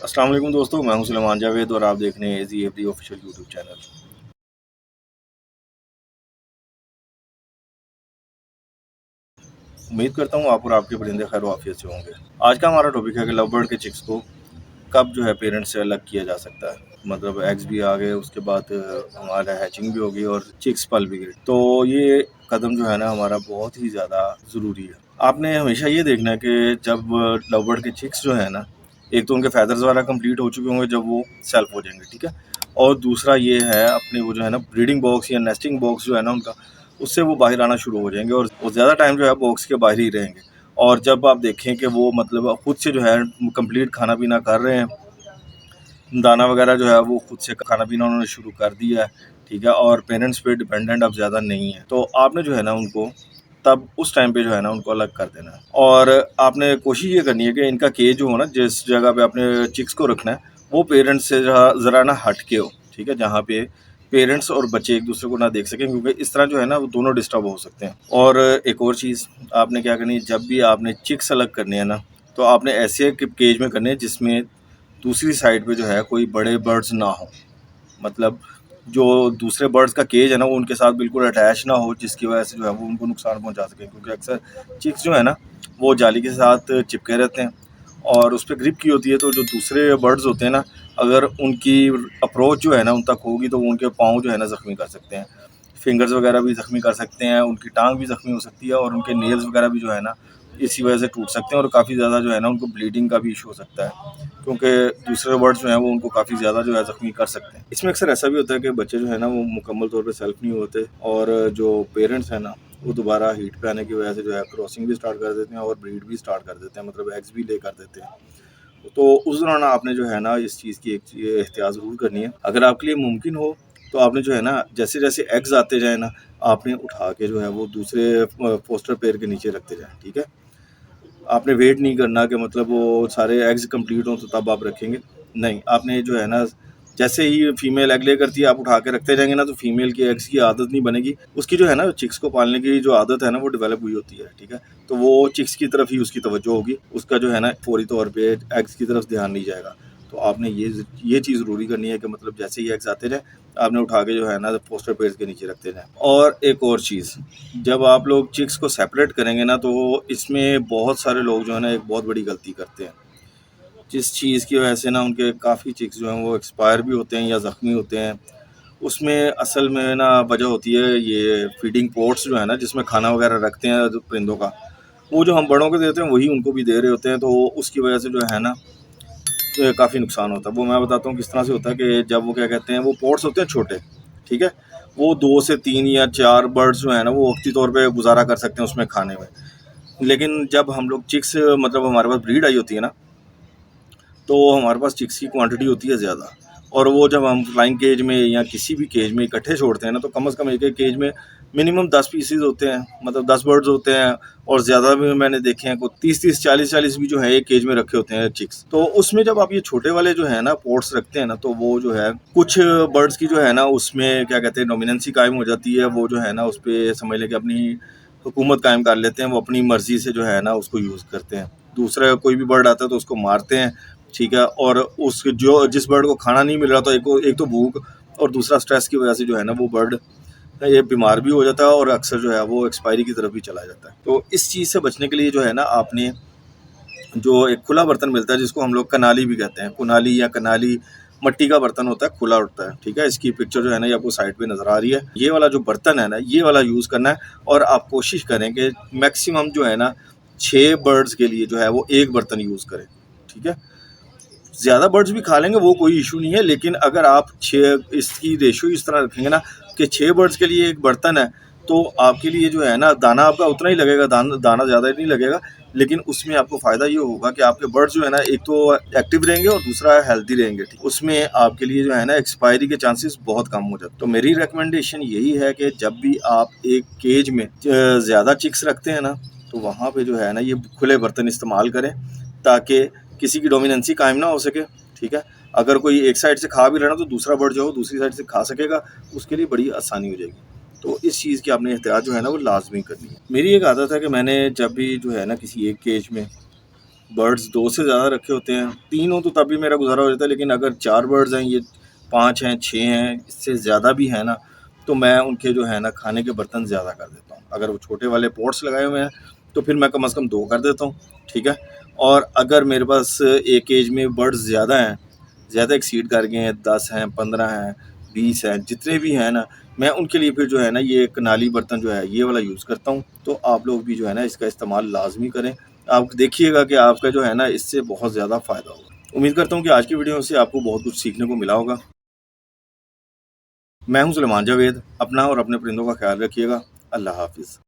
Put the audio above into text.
अस्सलाम वालेकुम दोस्तों, मैं हूं सुलेमान जावेद और आप देख रहे हैं एजी एवरी ऑफिशियल यूट्यूब चैनल। उम्मीद करता हूं आप और आपके परिंदे खैर आफियत से होंगे। आज का हमारा टॉपिक है कि लव बर्ड के चिक्स को कब जो है पेरेंट्स से अलग किया जा सकता है। मतलब एग्स भी आ गए, उसके बाद हमारा हैचिंग भी होगी और चिक्स पल भी गए, तो ये कदम जो है ना हमारा बहुत ही ज़्यादा ज़रूरी है। आपने हमेशा ये देखना है कि जब लव बर्ड के चिक्स जो है ना, एक तो उनके फैदर्स वगैरह कंप्लीट हो चुके होंगे जब वो सेल्फ हो जाएंगे, ठीक है। और दूसरा ये है अपने वो जो है ना ब्रीडिंग बॉक्स या नेस्टिंग बॉक्स जो है ना उनका, उससे वो बाहर आना शुरू हो जाएंगे और वो ज़्यादा टाइम जो है बॉक्स के बाहर ही रहेंगे। और जब आप देखें कि वो मतलब खुद से जो है कंप्लीट खाना पीना कर रहे हैं, दाना वगैरह जो है वो खुद से खाना पीना उन्होंने शुरू कर दिया है, ठीक है, और पेरेंट्स पे डिपेंडेंट अब ज़्यादा नहीं है, तो आपने जो है ना उनको तब उस टाइम पे जो है ना उनको अलग कर देना है। और आपने कोशिश ये करनी है कि इनका केज जो हो ना, जिस जगह पे आपने चिक्स को रखना है वो पेरेंट्स से ज़रा ना हट के हो, ठीक है, जहाँ पे पेरेंट्स और बच्चे एक दूसरे को ना देख सकें, क्योंकि इस तरह जो है ना वो दोनों डिस्टर्ब हो सकते हैं। और एक और चीज़ आपने क्या करनी है, जब भी आपने चिक्स अलग करने हैं ना, तो आपने ऐसे केज में करने हैं जिसमें दूसरी साइड पे जो है कोई बड़े बर्ड्स ना हो। मतलब जो दूसरे बर्ड्स का केज है ना वो उनके साथ बिल्कुल अटैच ना हो, जिसकी वजह से जो है वो उनको नुकसान पहुंचा सके, क्योंकि अक्सर चिक्स जो है ना वो जाली के साथ चिपके रहते हैं और उस पर ग्रिप की होती है, तो जो दूसरे बर्ड्स होते हैं ना, अगर उनकी अप्रोच जो है ना उन तक होगी तो वो उनके पाँव जो है ना ज़ख्मी कर सकते हैं, फिंगर्स वगैरह भी ज़ख्मी कर सकते हैं, उनकी टांग भी ज़ख्मी हो सकती है और उनके नेल्स वगैरह भी जो है ना इसी वजह से टूट सकते हैं और काफ़ी ज़्यादा जो है ना उनको ब्लीडिंग का भी इशू हो सकता है, क्योंकि दूसरे बर्ड्स जो हैं वो उनको काफ़ी ज़्यादा जो है ज़ख्मी कर सकते हैं। इसमें अक्सर ऐसा भी होता है कि बच्चे जो है ना वो मुकम्मल तौर पे सेल्फ नहीं होते और जो पेरेंट्स हैं ना वो दोबारा हीट पे आने की वजह से जो है क्रॉसिंग भी स्टार्ट कर देते हैं और ब्रीड भी स्टार्ट कर देते हैं, मतलब एग्स भी ले कर देते हैं। तो उस दौरान आपने जो है ना इस चीज़ की एक एहतियात ज़रूर करनी है। अगर आपके लिए मुमकिन हो तो आपने जो है ना जैसे जैसे एग्स आते जाए ना, आपने उठा के जो है वो दूसरे फोस्टर पेयर के नीचे रखते जाएँ, ठीक है। आपने वेट नहीं करना कि मतलब वो सारे एग्स कंप्लीट हों तो तब आप रखेंगे, नहीं, आपने जो है ना जैसे ही फीमेल एग ले करती है आप उठा के रखते जाएंगे ना, तो फीमेल की एग्स की आदत नहीं बनेगी, उसकी जो है ना चिक्स को पालने की जो आदत है ना वो डेवलप हुई होती है, ठीक है। तो वो चिक्स की तरफ ही उसकी तवज्जो होगी, उसका जो है ना फौरी तौर पे एग्स की तरफ ध्यान नहीं जाएगा। तो आपने ये चीज़ ज़रूरी करनी है कि मतलब जैसे ही एग्स आते जाए आपने उठा के जो है ना पोस्टर पेज के नीचे रखते जाएँ। और एक और चीज़, जब आप लोग चिक्स को सेपरेट करेंगे ना तो इसमें बहुत सारे लोग जो है ना एक बहुत बड़ी गलती करते हैं, जिस चीज़ की वजह से ना उनके काफ़ी चिक्स जो हैं वो एक्सपायर भी होते हैं या ज़ख्मी होते हैं। उसमें असल में ना वजह होती है ये फीडिंग पॉट्स जो है ना जिसमें खाना वगैरह रखते हैं जो परिंदों का, वो जो हम बड़ों को देते हैं वही उनको भी दे रहे होते हैं, तो उसकी वजह से जो है ना काफ़ी नुकसान होता है। वो मैं बताता हूँ किस तरह से होता है कि जब वो क्या कहते हैं वो पॉट्स होते हैं छोटे, ठीक है, वो 2 से 3 या 4 बर्ड्स जो है ना वो वक्ती तौर पे गुजारा कर सकते हैं उसमें खाने में। लेकिन जब हम लोग चिक्स मतलब हमारे पास ब्रीड आई होती है ना, तो हमारे पास चिक्स की क्वांटिटी होती है ज़्यादा, और वो जब हम फ्लाइंग केज में या किसी भी केज में इकट्ठे छोड़ते हैं ना, तो कम से कम एक एक केज में मिनिमम 10 पीसीज होते हैं, मतलब 10 बर्ड्स होते हैं। और ज़्यादा भी मैंने देखे हैं, को 30-30 40-40 भी जो है एक केज में रखे होते हैं चिक्स। तो उसमें जब आप ये छोटे वाले जो है ना पोर्ट्स रखते हैं ना, तो वो जो है कुछ बर्ड्स की जो है ना उसमें क्या कहते हैं डोमिनेंसी कायम हो जाती है, वो जो है ना उस पर समझ लें कि अपनी हुकूमत कायम कर लेते हैं, वो अपनी मर्जी से जो है ना उसको यूज़ करते हैं। दूसरा कोई भी बर्ड आता है तो उसको मारते हैं, ठीक है, और उस जो जिस बर्ड को खाना नहीं मिल रहा, तो एक तो भूख और दूसरा स्ट्रेस की वजह से जो है ना वो बर्ड ये बीमार भी हो जाता है और अक्सर जो है वो एक्सपायरी की तरफ भी चला जाता है। तो इस चीज़ से बचने के लिए जो है ना आपने जो एक खुला बर्तन मिलता है जिसको हम लोग कनाली भी कहते हैं, कुनाली या कनाली, मट्टी का बर्तन होता है, खुला होता है, ठीक है। इसकी पिक्चर जो है ना ये आपको साइड पे नज़र आ रही है। ये वाला जो बर्तन है ना ये वाला यूज़ करना है, और आप कोशिश करें कि मैक्सिमम जो है ना 6 बर्ड्स के लिए जो है वो एक बर्तन यूज़ करें, ठीक है। ज़्यादा बर्ड्स भी खा लेंगे वो कोई इशू नहीं है, लेकिन अगर आप 6 इसकी रेशियो इस तरह रखेंगे ना कि 6 बर्ड्स के लिए एक बर्तन है, तो आपके लिए जो है ना दाना आपका उतना ही लगेगा, दाना ज़्यादा नहीं लगेगा, लेकिन उसमें आपको फ़ायदा ये होगा कि आपके बर्ड्स जो है ना एक तो एक्टिव रहेंगे और दूसरा हेल्दी रहेंगे, ठीक। उसमें आपके लिए जो है ना एक्सपायरी के चांसेस बहुत कम हो जाते हैं। तो मेरी रिकमेंडेशन यही है कि जब भी आप एक केज में ज़्यादा चिक्स रखते हैं ना, तो वहाँ पे जो है ना ये खुले बर्तन इस्तेमाल करें, ताकि किसी की डोमिनेंसी कायम ना हो सके, ठीक है। अगर कोई एक साइड से खा भी रहा ना तो दूसरा बर्ड जो हो दूसरी साइड से खा सकेगा, उसके लिए बड़ी आसानी हो जाएगी। तो इस चीज़ की आपने एहतियात जो है ना वो लाजमी करनी है। मेरी एक आदत है कि मैंने जब भी जो है ना किसी एक केज में बर्ड्स 2 से ज़्यादा रखे होते हैं, 3 हो तो तब भी मेरा गुजारा हो जाता है, लेकिन अगर 4 बर्ड्स हैं, ये 5 हैं, 6 हैं, इससे ज़्यादा भी है ना, तो मैं उनके जो है ना खाने के बर्तन ज़्यादा कर देता हूँ। अगर वो छोटे वाले पॉट्स लगाए हुए हैं तो फिर मैं कम से कम 2 कर देता हूँ, ठीक है। और अगर मेरे पास एक केज में बर्ड्स ज़्यादा हैं, ज़्यादा एक्सीड कर गए हैं, 10 हैं, 15 हैं, 20 हैं, जितने भी हैं ना, मैं उनके लिए फिर जो है ना ये कनाली बर्तन जो है ये वाला यूज़ करता हूँ। तो आप लोग भी जो है ना इसका इस्तेमाल लाजमी करें। आप देखिएगा कि आपका जो है ना इससे बहुत ज़्यादा फ़ायदा होगा। उम्मीद करता हूँ कि आज की वीडियो से आपको बहुत कुछ सीखने को मिला होगा। मैं हूँ सुलेमान जावेद। अपना और अपने परिंदों का ख्याल रखिएगा। अल्लाह हाफिज़।